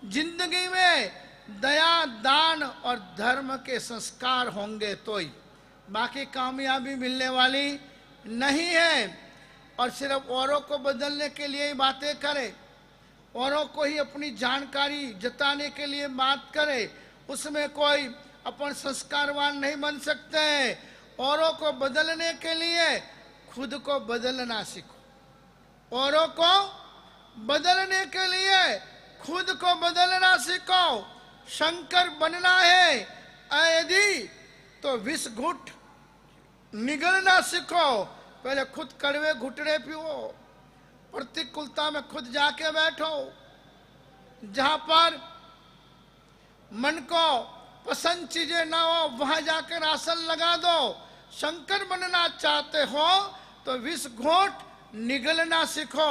जिंदगी में दया, दान और धर्म के संस्कार होंगे तो ही, बाकी कामयाबी मिलने वाली नहीं है। और सिर्फ औरों को बदलने के लिए ही बातें करे, औरों को ही अपनी जानकारी जताने के लिए बात करे, उसमें कोई अपन संस्कारवान नहीं बन सकते हैं। औरों को बदलने के लिए खुद को बदलना सीखो। औरों को बदलने के लिए खुद को बदलना सीखो। शंकर बनना है यदि तो विष घुट निगलना सीखो। पहले खुद कड़वे घुटने पियो, प्रतिकूलता में खुद जाके बैठो, जहां पर मन को पसंद चीजें ना हो वहां जाकर आसन लगा दो। शंकर बनना चाहते हो तो विष घोट निगलना सीखो।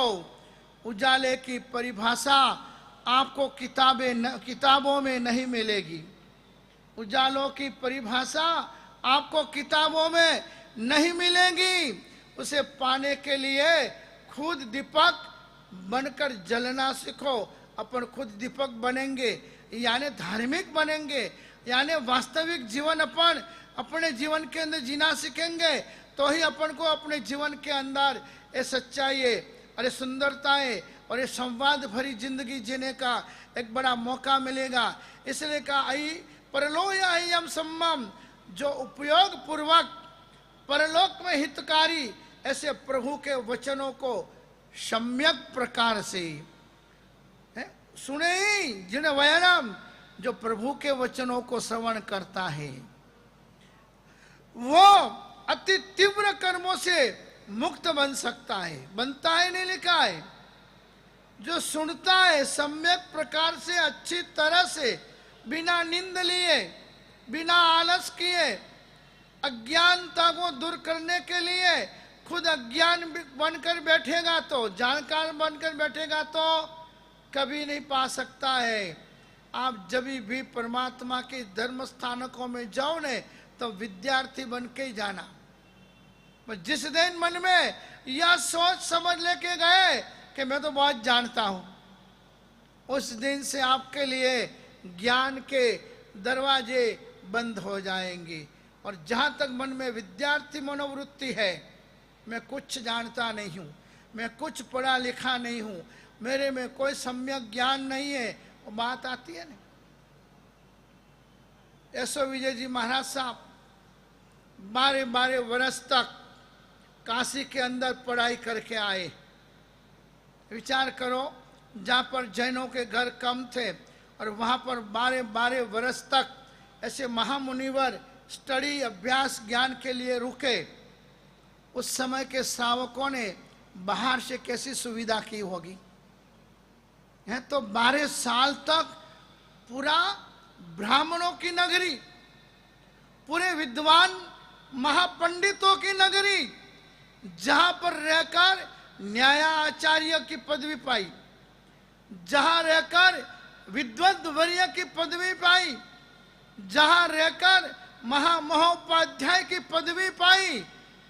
उजाले की परिभाषा आपको किताबों में नहीं मिलेगी। उजालों की परिभाषा आपको किताबों में नहीं मिलेगी। उसे पाने के लिए खुद दीपक बनकर जलना सीखो। अपन खुद दीपक बनेंगे यानी धार्मिक बनेंगे, यानी वास्तविक जीवन अपन अपने जीवन के अंदर जीना सीखेंगे तो ही अपन को अपने जीवन के अंदर ये सच्चाई और ये सुंदरताएं और ये संवाद भरी जिंदगी जीने का एक बड़ा मौका मिलेगा। इसलिए कहा आई परलोयम सम्मम, जो उपयोग पूर्वक परलोक में हितकारी ऐसे प्रभु के वचनों को सम्यक प्रकार से सुने ही जिन्हें वयनम, जो प्रभु के वचनों को श्रवण करता है वो अति तीव्र कर्मों से मुक्त बन सकता है। बनता है नहीं लिखा है, जो सुनता है सम्यक प्रकार से अच्छी तरह से बिना निंद लिए बिना आलस किए अज्ञानता को दूर करने के लिए खुद अज्ञान बनकर बैठेगा तो जानकार बनकर बैठेगा तो कभी नहीं पा सकता है। आप जब भी परमात्मा के धर्म स्थानकों में जाओ ने तो विद्यार्थी बन के ही जाना। जिस दिन मन में यह सोच समझ लेके गए कि मैं तो बहुत जानता हूं, उस दिन से आपके लिए ज्ञान के दरवाजे बंद हो जाएंगे। और जहां तक मन में विद्यार्थी मनोवृत्ति है, मैं कुछ जानता नहीं हूं, मैं कुछ पढ़ा लिखा नहीं हूं, मेरे में कोई सम्यक ज्ञान नहीं है, वो बात आती है ना। ऐसो विजय जी महाराज साहब 12 वर्ष तक काशी के अंदर पढ़ाई करके आए। विचार करो, जहाँ पर जैनों के घर कम थे और वहाँ पर 12 वर्ष तक ऐसे महामुनिवर स्टडी अभ्यास ज्ञान के लिए रुके। उस समय के श्रावकों ने बाहर से कैसी सुविधा की होगी। है तो 12 साल तक पूरा ब्राह्मणों की नगरी, पूरे विद्वान महापंडितों की नगरी, जहां पर रहकर न्यायाचार्य की पदवी पाई, जहां रहकर विद्वत वर्य की पदवी पाई, जहां रहकर महामहोपाध्याय की पदवी पाई,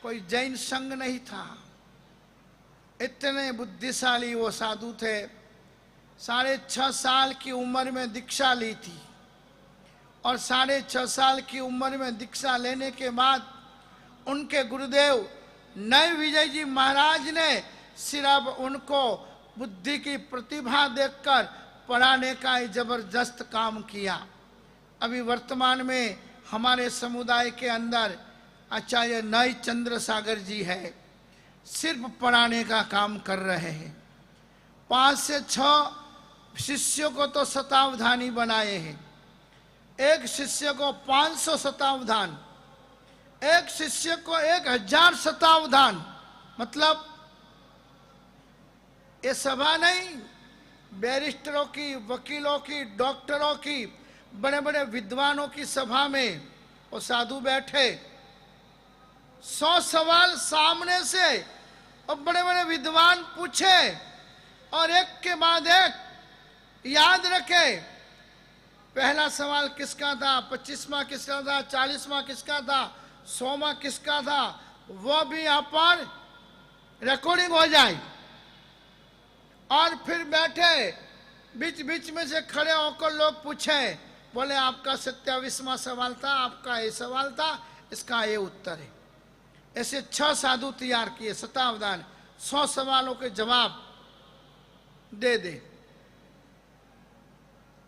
कोई जैन संघ नहीं था। इतने बुद्धिशाली वो साधु थे। 6.5 साल की उम्र में दीक्षा ली थी और 6.5 साल की उम्र में दीक्षा लेने के बाद उनके गुरुदेव नए विजय जी महाराज ने सिर्फ उनको बुद्धि की प्रतिभा देखकर पढ़ाने का जबरदस्त काम किया। अभी वर्तमान में हमारे समुदाय के अंदर आचार्य नई चंद्र सागर जी है, सिर्फ पढ़ाने का काम कर रहे हैं। 5 से 6 शिष्यों को तो शतावधानी बनाए हैं। एक शिष्य को 500 शतावधान, एक शिष्य को 1000 शतावधान। मतलब ये सभा नहीं, बैरिस्टरों की, वकीलों की, डॉक्टरों की, बड़े बड़े विद्वानों की सभा में वो साधु बैठे। 100 सवाल सामने से और बड़े बड़े विद्वान पूछे और एक के बाद एक याद रखे। पहला सवाल किसका था, 25वां किसका था, 40वां किसका था, 100वां किसका था, वो भी यहाँ पर रिकॉर्डिंग हो जाए। और फिर बैठे बीच बीच में से खड़े होकर लोग पूछे, बोले आपका 27वां सवाल था, आपका ये सवाल था, इसका ये उत्तर है। ऐसे 6 साधु तैयार किए, शतावधान, 100 सवालों के जवाब दे दे।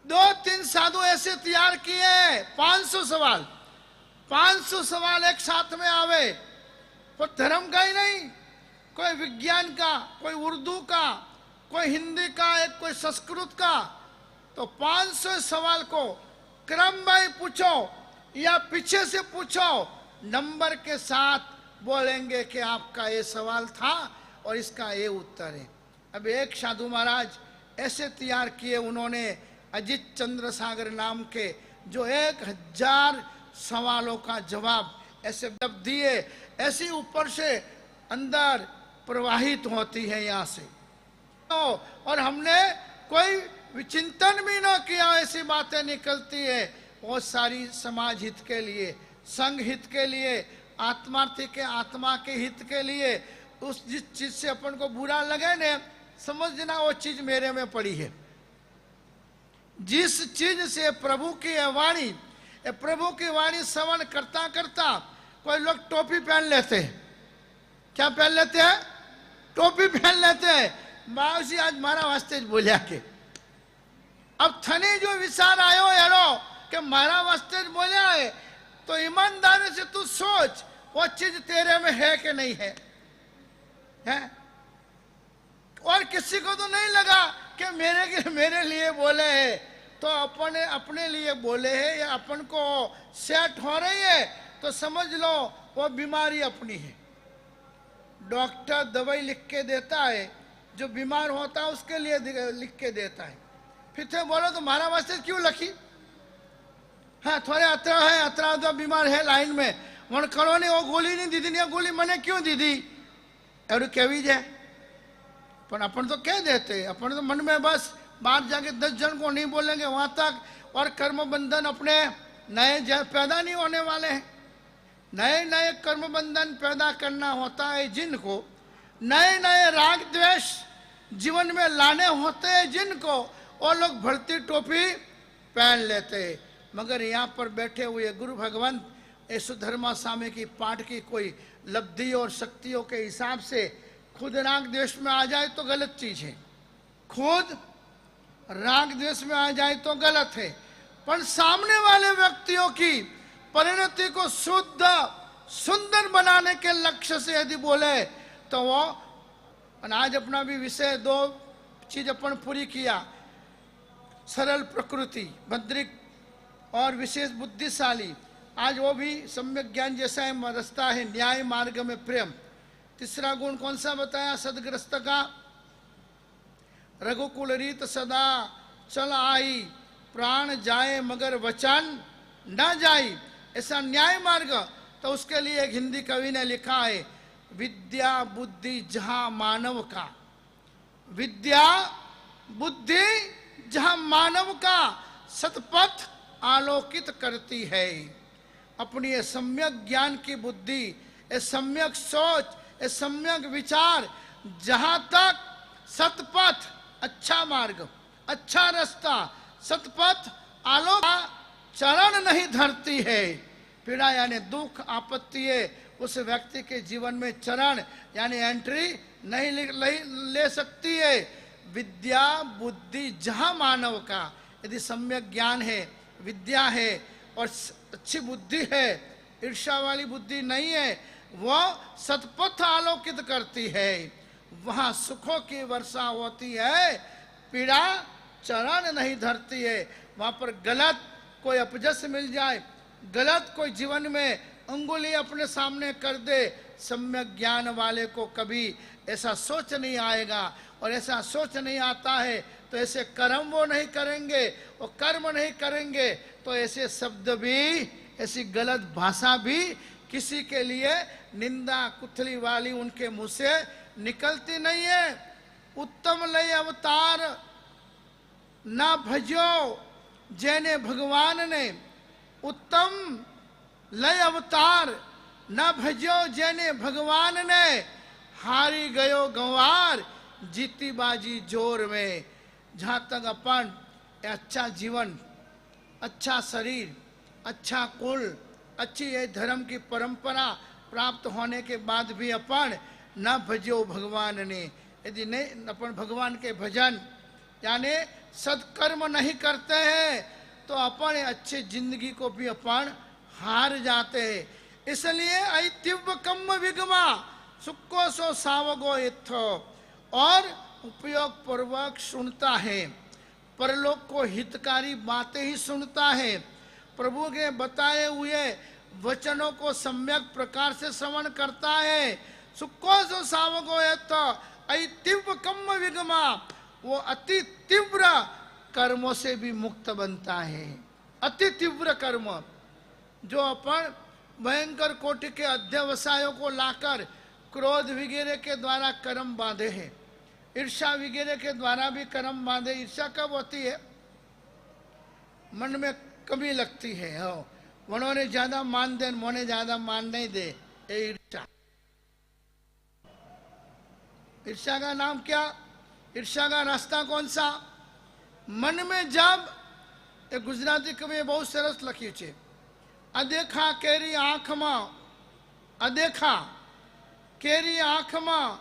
2-3 साधु ऐसे तैयार किए, 500 सवाल, 500 सवाल एक साथ में आवे। कोई धर्म का ही नहीं, कोई विज्ञान का, कोई उर्दू का, कोई हिंदी का, एक कोई संस्कृत का। तो 500 सवाल को क्रम बाई पूछो या पीछे से पूछो, नंबर के साथ बोलेंगे कि आपका ये सवाल था और इसका ये उत्तर है। अब एक साधु महाराज ऐसे तैयार किए, उन्होंने अजित चंद्र सागर नाम के जो 1000 सवालों का जवाब ऐसे जब दिए, ऐसी ऊपर से अंदर प्रवाहित होती है यहाँ से। और हमने कोई विचिंतन भी ना किया, ऐसी बातें निकलती है। बहुत सारी समाज हित के लिए, संघ हित के लिए, आत्मार्थी के आत्मा के हित के लिए। उस जिस चीज से अपन को बुरा लगे ने, समझना वो चीज मेरे में पड़ी है। जिस चीज से प्रभु की वाणी, प्रभु की वाणी श्रवण करता करता कोई लोग टोपी पहन लेते हैं। क्या पहन लेते हैं? टोपी पहन लेते हैं। बाबूजी आज मारा वास्ते बोलिया के अब थने जो विचार आयो यारो कि मारा वास्ते बोलिया है, तो ईमानदारी से तू सोच वो चीज तेरे में है कि नहीं है, है? और किसी को तो नहीं लगा कि मेरे लिए बोले है, तो अपने लिए बोले है या अपन को सेट हो रही है, तो समझ लो वो बीमारी अपनी है। डॉक्टर दवाई लिख के देता है, जो बीमार होता है उसके लिए लिख के देता है। फिर थे बोलो तो मारा वास्ते क्यों लिखी? हाँ थोड़े अतरा है, अतरा तो बीमार है लाइन में, मन करो ने वो गोली नहीं दी थी, गोली मैंने क्यों दी थी और केवी जाए। पर अपन तो कह देते, अपन तो मन में बस बाहर जाके 10 जन को नहीं बोलेंगे वहां तक। और कर्म बंधन अपने नए पैदा नहीं होने वाले हैं। नए नए कर्म बंधन पैदा करना होता है जिनको, नए नए राग द्वेष जीवन में लाने होते हैं जिनको, वो लोग भरती टोपी पहन लेते हैं। मगर यहाँ पर बैठे हुए गुरु भगवंत यशु धर्मा स्वामी की पाठ की कोई लब्धि और शक्तियों के हिसाब से खुद राग द्वेष में आ जाए तो गलत चीज है, खुद राग द्वेष में आ जाए तो गलत है। पर सामने वाले व्यक्तियों की परिणति को शुद्ध सुंदर बनाने के लक्ष्य से यदि बोले तो वो, आज अपना भी विषय 2 चीज अपन पूरी किया, सरल प्रकृति भद्रिक और विशेष बुद्धिशाली। आज वो भी सम्यक ज्ञान जैसा है, रास्ता है न्याय मार्ग में प्रेम। तीसरा गुण कौन सा बताया? सदग्रस्त का रघुकुल रीत सदा चल आई, प्राण जाए मगर वचन न जाई, ऐसा न्याय मार्ग। तो उसके लिए एक हिंदी कवि ने लिखा है, विद्या बुद्धि जहां मानव का, विद्या बुद्धि जहां मानव का सतपथ आलोकित करती है। अपनी ये सम्यक ज्ञान की बुद्धि, ये सम्यक सोच, ये सम्यक विचार जहां तक सतपथ, अच्छा मार्ग, अच्छा रास्ता, सतपथ आलोक चरण नहीं धरती है, पीड़ा यानी दुख आपत्ति उस व्यक्ति के जीवन में चरण यानी एंट्री नहीं ले सकती है। विद्या बुद्धि जहां मानव का, यदि सम्यक ज्ञान है, विद्या है और अच्छी बुद्धि है, ईर्ष्या वाली बुद्धि नहीं है, वह सतपथ आलोकित करती है। वहां सुखों की वर्षा होती है, पीड़ा चरण नहीं धरती है। वहां पर गलत कोई अपजस मिल जाए, गलत कोई जीवन में अंगुली अपने सामने कर दे, सम्यक ज्ञान वाले को कभी ऐसा सोच नहीं आएगा। और ऐसा सोच नहीं आता है तो ऐसे कर्म वो नहीं करेंगे, वो कर्म नहीं करेंगे तो ऐसे शब्द भी, ऐसी गलत भाषा भी किसी के लिए निंदा कुथली वाली उनके मुंह से निकलती नहीं है। उत्तम लय अवतार ना भजो जेने भगवान ने, उत्तम लय अवतार न भजो जेने भगवान ने, हारी गयो गंवार जीती बाजी जोर में। जहाँ तक अपन अच्छा जीवन, अच्छा शरीर, अच्छा कुल, अच्छी ये धर्म की परंपरा प्राप्त होने के बाद भी अपन न भजो भगवान ने, यदि नहीं अपन भगवान के भजन यानी सत्कर्म नहीं करते हैं तो अपन अच्छे जिंदगी को भी अपन हार जाते हैं। इसलिए ऐतिव्य कम विगमा सुक्को सो सावगो इत्थ, और उपयोग पूर्वक सुनता है, परलोक को हितकारी बातें ही सुनता है, प्रभु के बताए हुए वचनों को सम्यक प्रकार से श्रवण करता है। सुक्को सो सावगो इत्थ ऐतिव्य कम विगमा, वो अति तीव्र कर्मों से भी मुक्त बनता है। अति तीव्र कर्म जो अपन भयंकर कोटि के अध्यवसायों को लाकर क्रोध वगैरह के द्वारा कर्म बांधे हैं, ईर्ष्या वगैरह के द्वारा भी कर्म बांधे। ईर्ष्या कब होती है? मन में कमी लगती है, हो उन्होंने ज्यादा मान दे, मोने ज्यादा मान नहीं दे, ये ईर्ष्या। ईर्ष्या का नाम क्या? ईर्ष्या का रास्ता कौन सा? मन में जब, एक गुजराती कवि बहुत सरस लख्યું છે, अदेखा केरी आंख में, अदेखा केरी आंख में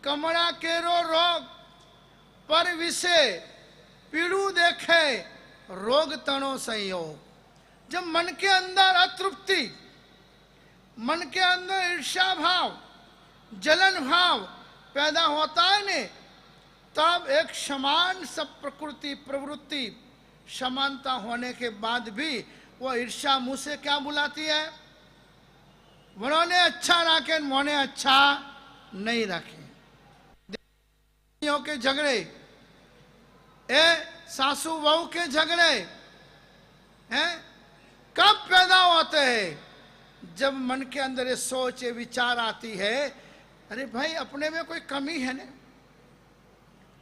कमड़ा केरो रोग, पर विषे पीड़ू देखे रोग तणो संयोग। जब मन के अंदर अतृप्ति, मन के अंदर ईर्ष्या भाव, जलन भाव पैदा होता है ने, तब एक समान सब प्रकृति प्रवृत्ति समानता होने के बाद भी वो ईर्ष्या मुंह से क्या बुलाती है? उन्होंने अच्छा रखे, मोने अच्छा नहीं रखे। के झगड़े, ए सासू बहू के झगड़े हैं, कब पैदा होते हैं? जब मन के अंदर ये सोच, ये विचार आती है, अरे भाई अपने में कोई कमी है ना,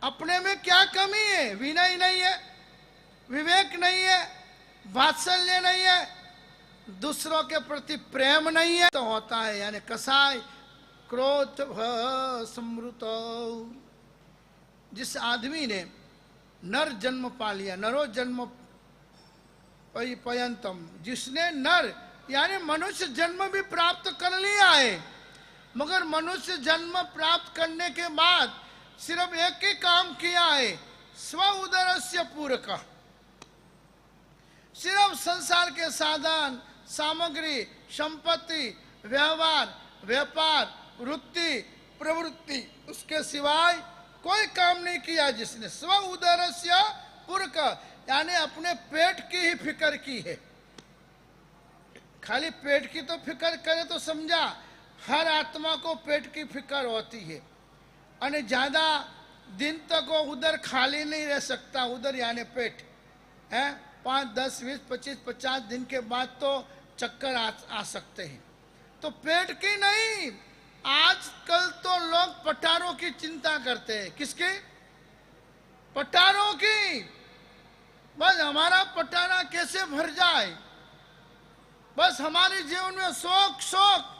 अपने में क्या कमी है? विनय नहीं है, विवेक नहीं है, वात्सल्य नहीं है, दूसरों के प्रति प्रेम नहीं है, तो होता है यानी कसाय क्रोध समृतो। जिस आदमी ने नर जन्म पा लिया, नरो जन्म पर्यंतम, जिसने नर यानी मनुष्य जन्म भी प्राप्त कर लिया है, मगर मनुष्य जन्म प्राप्त करने के बाद सिर्फ एक ही काम किया है, स्व उदरस्य पूरक। सिर्फ संसार के साधन सामग्री संपत्ति व्यवहार व्यापार वृत्ति प्रवृत्ति उसके सिवाय कोई काम नहीं किया जिसने। स्व उदरस्य पूरक यानी अपने पेट की ही फिक्र की है। खाली पेट की तो फिक्र करे तो समझा, हर आत्मा को पेट की फिक्र होती है। और ज्यादा दिन तक वो उधर खाली नहीं रह सकता, उधर यानी पेट है। 5, 10, 20, 25, 50 दिन के बाद तो चक्कर आ सकते हैं। तो पेट की नहीं, आजकल तो लोग पटारों की चिंता करते हैं। किसकी? पटारों की। बस हमारा पटारा कैसे भर जाए, बस हमारे जीवन में शौक शौक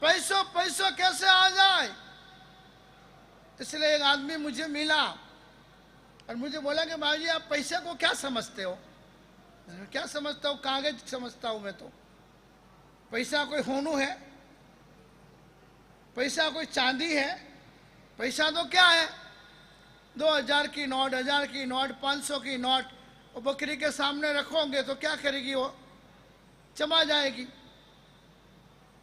पैसों पैसों कैसे आ जाए। इसलिए एक आदमी मुझे मिला और मुझे बोला कि भाई आप पैसे को क्या समझते हो? क्या समझता हूँ? कागज समझता हूं मैं तो। पैसा कोई होनू है? पैसा कोई चांदी है? पैसा तो क्या है? 2000 की नोट, 1000 की नोट, 500 की नोट, और बकरी के सामने रखोगे तो क्या करेगी? वो चबा जाएगी।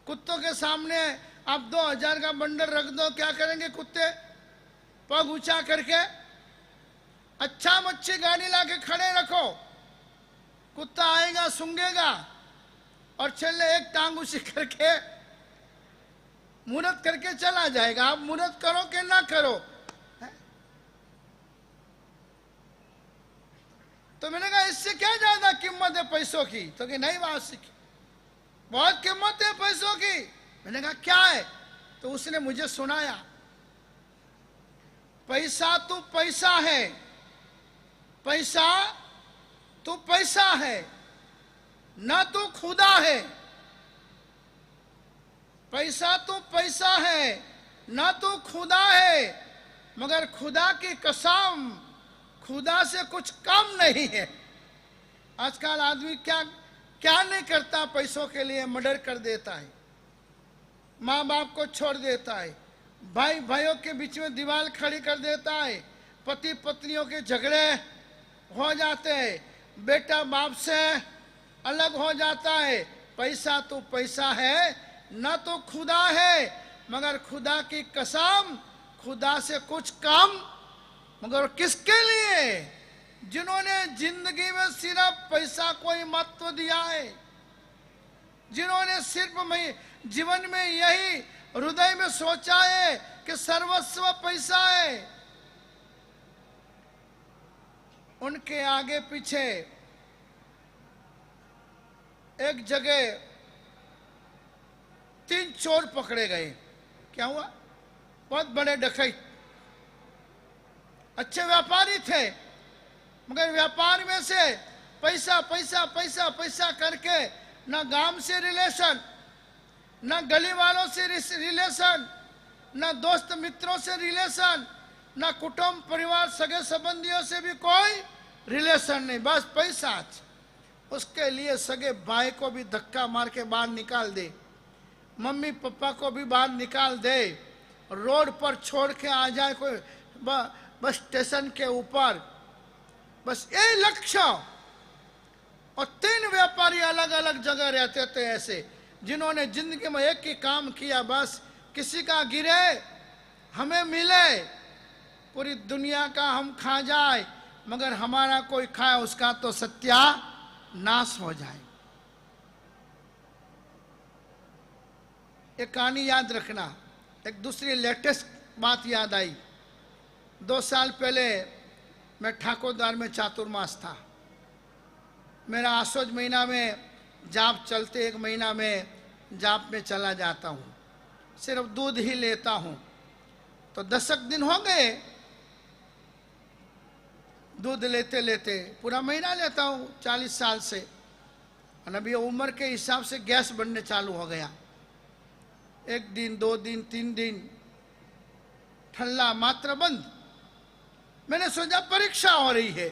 कुत्तों के सामने आप 2000 का बंडल रख दो, क्या करेंगे कुत्ते? पग ऊंचा करके अच्छा मच्छी गाड़ी लाके खड़े रखो, कुत्ता आएगा सूंघेगा और चले एक टांग ऊंची करके मुहूर्त करके चला जाएगा। आप मुहूर्त करो कि ना करो? तो मैंने कहा इससे क्या ज्यादा कीमत है पैसों की? तो कि नहीं बात सीखी, बहुत कीमत है पैसों की। मैंने कहा क्या है? तो उसने मुझे सुनाया, पैसा तो पैसा है, पैसा तो पैसा है, ना तो खुदा है। पैसा तो पैसा है, ना तो खुदा है, मगर खुदा की कसम खुदा से कुछ कम नहीं है। आजकल आदमी क्या क्या नहीं करता, पैसों के लिए मर्डर कर देता है, माँ बाप को छोड़ देता है, भाई भाइयों के बीच में दीवार खड़ी कर देता है, पति पत्नियों के झगड़े हो जाते हैं, बेटा बाप से अलग हो जाता है। पैसा तो पैसा है, न तो खुदा है। मगर खुदा की कसम, खुदा से कुछ कम। मगर किसके लिए? जिन्होंने जिंदगी में सिर्फ पैसा को ही महत्व दिया है, जिन्होंने सिर्फ जीवन में यही हृदय में सोचा है कि सर्वस्व पैसा है, उनके आगे पीछे एक जगह 3 चोर पकड़े गए। क्या हुआ? बहुत बड़े डकैत, अच्छे व्यापारी थे, मगर व्यापार में से पैसा पैसा पैसा पैसा करके न गांव से रिलेशन, न गली वालों से रिलेशन, न दोस्त मित्रों से रिलेशन, न कुटुंब परिवार सगे संबंधियों से भी कोई रिलेशन नहीं, बस पैसा। उसके लिए सगे भाई को भी धक्का मार के बाहर निकाल दे, मम्मी पापा को भी बाहर निकाल दे, रोड पर छोड़ के आ जाए कोई बस स्टेशन के ऊपर, बस यही लक्ष्य। और 3 व्यापारी अलग अलग जगह रहते थे ऐसे, जिन्होंने जिंदगी में एक ही काम किया, बस किसी का गिरे हमें मिले, पूरी दुनिया का हम खा जाए मगर हमारा कोई खाए उसका तो सत्यानाश हो जाए। एक कहानी याद रखना। एक दूसरी लेटेस्ट बात याद आई। 2 साल पहले मैं ठाकुरद्वार में चातुर्मास था। मेरा आसोज महीना में जाप चलते, 1 महीना में जाप में चला जाता हूँ, सिर्फ दूध ही लेता हूँ। तो 10 दिन हो गए दूध लेते लेते, पूरा महीना लेता हूँ 40 साल से। और अभी उम्र के हिसाब से गैस बनने चालू हो गया। 1 दिन 2 दिन 3 दिन ठल्ला मात्र बंद। मैंने सोचा परीक्षा हो रही है,